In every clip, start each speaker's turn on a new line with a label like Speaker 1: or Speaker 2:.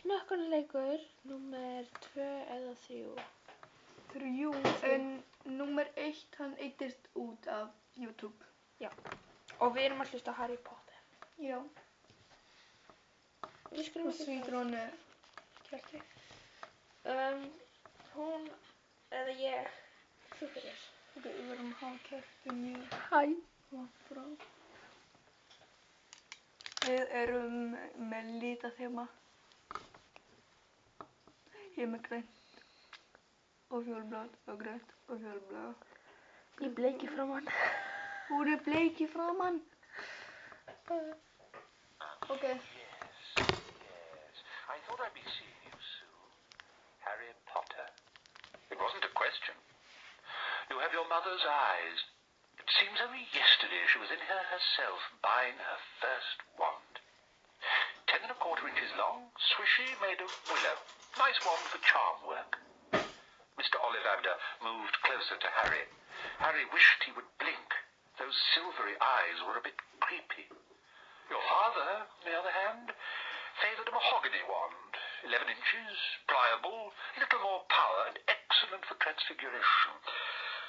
Speaker 1: Smökunarleikur númer 2 eða 3.
Speaker 2: 3, en númer 1 hann eittist út af YouTube.
Speaker 1: Já, og við erum að hlusta Harry Potter.
Speaker 2: Já.
Speaker 1: Við skulum
Speaker 2: Og svíkur hann kerti.
Speaker 1: Hún eða ég. Þú byrjar.
Speaker 2: Ok, við verðum að hafa kerti mjög langt frá. Við erum með litaþema. Ég er með grænt og fjólublátt og grænt og fjólublátt.
Speaker 1: Ég er bleik í framan.
Speaker 2: Hún er bleik í framan. Ok.
Speaker 3: Yes. I thought I'd be seeing you soon. Harry Potter. It wasn't a question. You have your mother's eyes. It seems only yesterday she was in here herself buying her first wand. 10 1/4 inches long, swishy, made of willow. Nice wand for charm work. Mr. Ollivander moved closer to Harry. Harry wished he would blink. Those silvery eyes were a bit creepy. Your father, on the other hand, favoured a mahogany wand. 11 inches, pliable, little more power and excellent for transfiguration.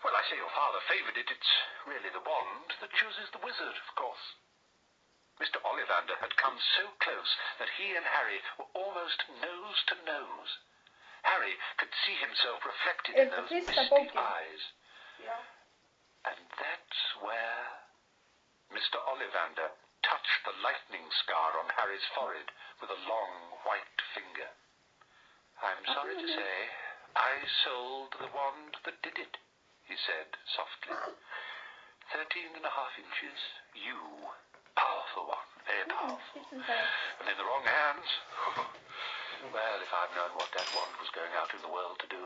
Speaker 3: Well, I say your father favoured it. It's really the wand that chooses the wizard, of course. Mr. Ollivander had come so close that he and Harry were almost nose to nose. Harry could see himself reflected in those misty eyes.
Speaker 2: Yeah.
Speaker 3: And that's where Mr. Ollivander touched the lightning scar on Harry's forehead with a long white finger. I'm sorry to say, I sold the wand that did it, he said softly. 13 1/2 inches, you, powerful one, very powerful. And in the wrong hands, well, if I'd known what that wand was going out in the world to do.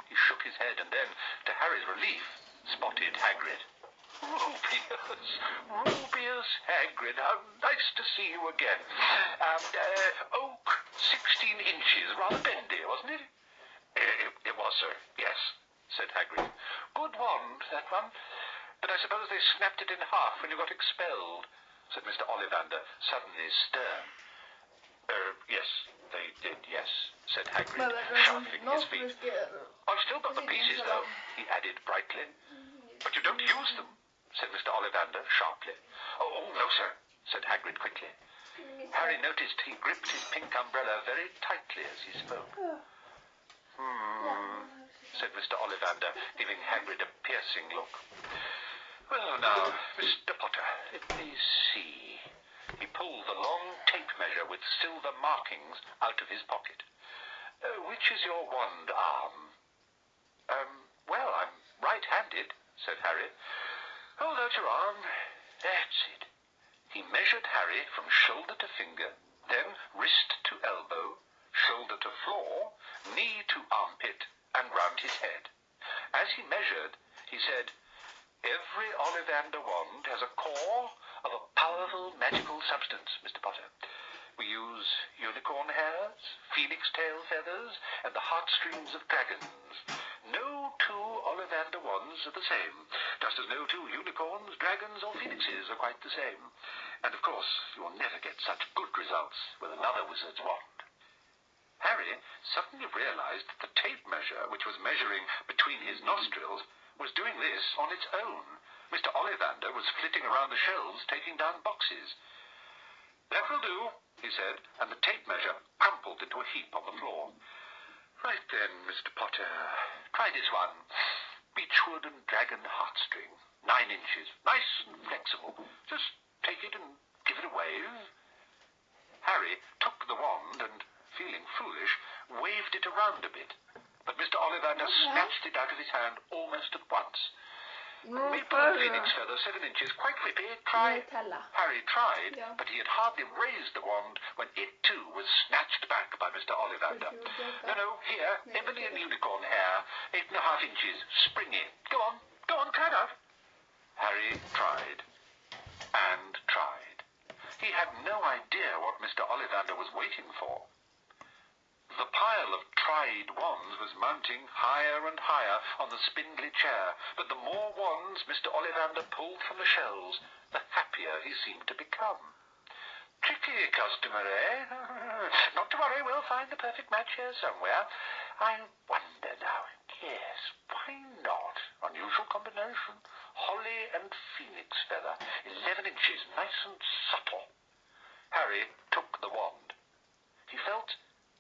Speaker 3: He shook his head and then, to Harry's relief, spotted Hagrid. Rubius Hagrid, how nice to see you again. Oak, 16 inches, rather bendy, wasn't it? It was, sir, yes, said Hagrid. Good wand, that one. But I suppose they snapped it in half when you got expelled, said Mr. Ollivander, suddenly stern. Yes, they did, yes, said Hagrid, shuffling his feet. I've still got the pieces, though, he added brightly. But you don't use them, said Mr. Ollivander sharply. Oh, no, sir, said Hagrid quickly. Harry noticed he gripped his pink umbrella very tightly as he spoke. Said Mr. Ollivander, giving Hagrid a piercing look. Well, now, Mr. Potter, let me see. He pulled the long tape measure with silver markings out of his pocket. Which is your wand arm? Well, I'm right-handed, said Harry. Hold out your arm. That's it. He measured Harry from shoulder to finger, then wrist to elbow, shoulder to floor, knee to armpit, and round his head. As he measured, he said, Every Ollivander wand has a core of a powerful magical substance, Mr. Potter. We use unicorn hairs, phoenix tail feathers, and the heartstrings of dragons. No two Ollivander wands are the same, just as no two unicorns, dragons, or phoenixes are quite the same. And of course, you will never get such good results with another wizard's wand. Harry suddenly realized that the tape measure, which was measuring between his nostrils, was doing this on its own. Mr. Ollivander was flitting around the shelves, taking down boxes. That will do, he said, and the tape measure crumpled into a heap on the floor. Right then, Mr. Potter, try this one. Beechwood and dragon heartstring, 9 inches, nice and flexible. Just take it and give it a wave. Harry took the wand and, feeling foolish, waved it around a bit. But Mr. Ollivander snatched it out of his hand almost at once. Maple and phoenix feather, 7 inches, quite whippy. Try. Harry tried, but he had hardly raised the wand when it too was snatched back by Mr. Ollivander. No, here, ebony and unicorn hair, 8 1/2 inches, springy. Go on, try it out. Harry tried and tried. He had no idea what Mr. Ollivander was waiting for. The pile of tried wands was mounting higher and higher on the spindly chair, but the more wands Mr. Ollivander pulled from the shelves, the happier he seemed to become. Tricky customer, eh? Not to worry, we'll find the perfect match here somewhere. I wonder now. Yes, why not? Unusual combination. Holly and phoenix feather. 11 inches, nice and subtle. Harry took the wand. He felt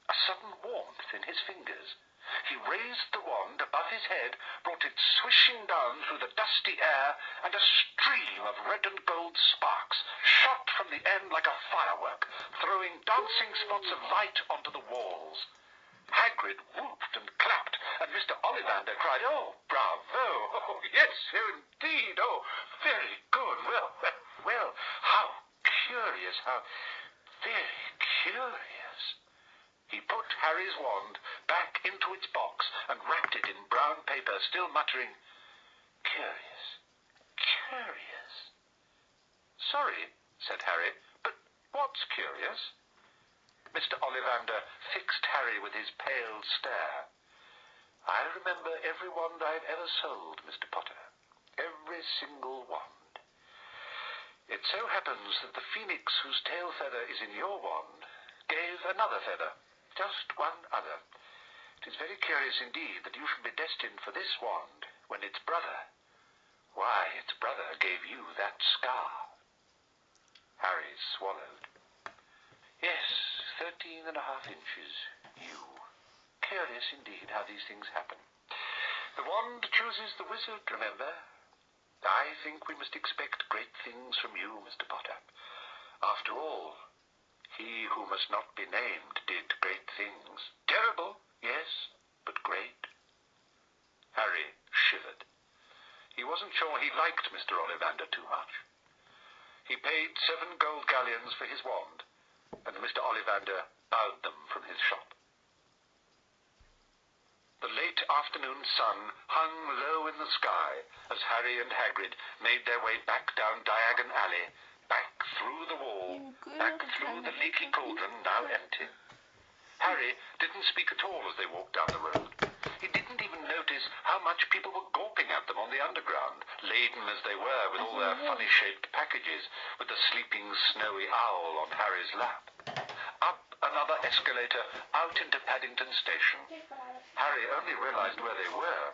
Speaker 3: a sudden warmth in his fingers. He raised the wand above his head, brought it swishing down through the dusty air, and a stream of red and gold sparks shot from the end like a firework, throwing dancing spots of light onto the walls. Hagrid whooped and clapped, and Mr. Ollivander cried, "Oh, bravo! Oh, yes, indeed! Oh, very good! Well, how curious! How very curious!" He put Harry's wand back into its box and wrapped it in brown paper, still muttering, "Curious, curious." "Sorry," said Harry, "but what's curious?" Mr. Ollivander fixed Harry with his pale stare. "I remember every wand I've ever sold, Mr. Potter. Every single wand. It so happens that the phoenix whose tail feather is in your wand gave another feather, just one other. It is very curious indeed that you should be destined for this wand when its brother, why, its brother gave you that scar." Harry swallowed. "Yes, 13.5 inches. You. Curious indeed how these things happen. The wand chooses the wizard, remember. I think we must expect great things from you, Mr. Potter. After all, he who must not be named did great things. Terrible, yes, but great." Harry shivered. He wasn't sure he liked Mr. Ollivander too much. He paid 7 gold galleons for his wand, and Mr. Ollivander bowed them from his shop. The late afternoon sun hung low in the sky as Harry and Hagrid made their way back down Diagon Alley, back through the wall, back through the leaky cauldron, now empty. Harry didn't speak at all as they walked down the road. He didn't even notice how much people were gawping at them on the underground, laden as they were with all their funny-shaped packages, with the sleeping snowy owl on Harry's lap. Up another escalator, out into Paddington Station. Harry only realized where they were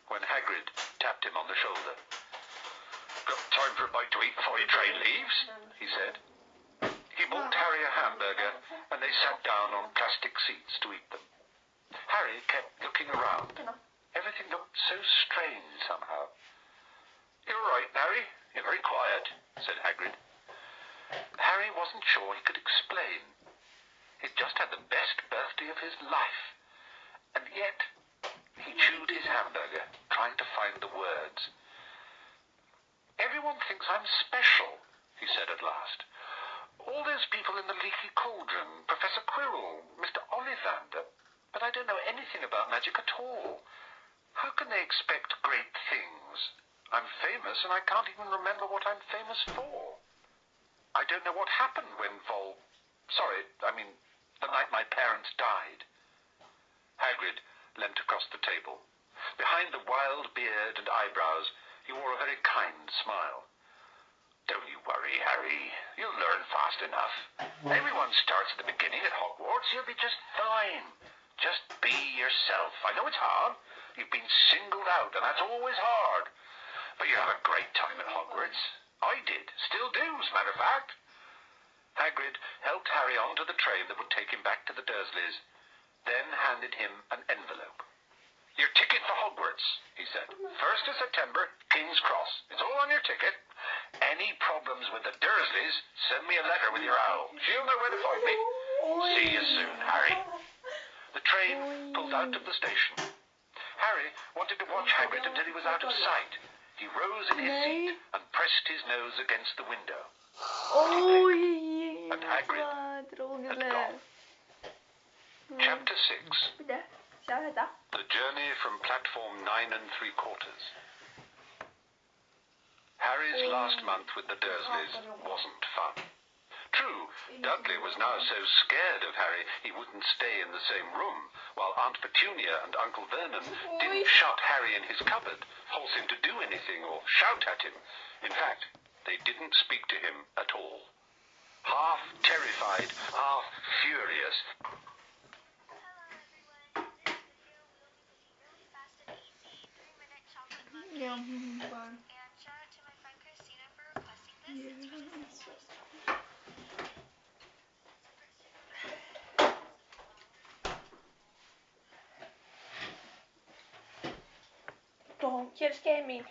Speaker 3: when Hagrid tapped him on the shoulder. "Got time for a bite to eat before your train leaves?" he said. He bought Harry a hamburger, and they sat down on plastic seats to eat them. Harry kept looking around. Everything looked so strange somehow. "You're all right, Harry. You're very quiet," said Hagrid. Harry wasn't sure he could explain. He'd just had the best birthday of his life. And yet, he chewed his hamburger, trying to find the words. "Everyone thinks I'm special," he said at last. "All those people in the leaky cauldron, Professor Quirrell, Mr. Ollivander, but I don't know anything about magic at all. How can they expect great things? I'm famous, and I can't even remember what I'm famous for. I don't know what happened when the night my parents died." Hagrid leant across the table. Behind the wild beard and eyebrows, he wore a very kind smile. "Don't you worry, Harry. You'll learn fast enough. Everyone starts at the beginning at Hogwarts. You'll be just fine. Just be yourself. I know it's hard. You've been singled out, and that's always hard. But you have a great time at Hogwarts. I did. Still do, as a matter of fact." Hagrid helped Harry onto the train that would take him back to the Dursleys, then handed him an envelope. "Your ticket for Hogwarts," he said. "1st of September, King's Cross. It's all on your ticket. Any problems with the Dursleys, send me a letter with your owl. She'll know where to find me. See you soon, Harry." The train pulled out of the station. Harry wanted to watch Hagrid until he was out of sight. He rose in his seat and pressed his nose against the window. And Hagrid had gone. Chapter 6. The journey from platform 9 3/4. Harry's last month with the Dursleys wasn't fun. True, Dudley was now so scared of Harry he wouldn't stay in the same room, while Aunt Petunia and Uncle Vernon didn't shut Harry in his cupboard, force him to do anything, or shout at him. In fact, they didn't speak to him at all. half terrified, half furious.
Speaker 2: Ja, vaan.
Speaker 1: Tuohon kierskemiin.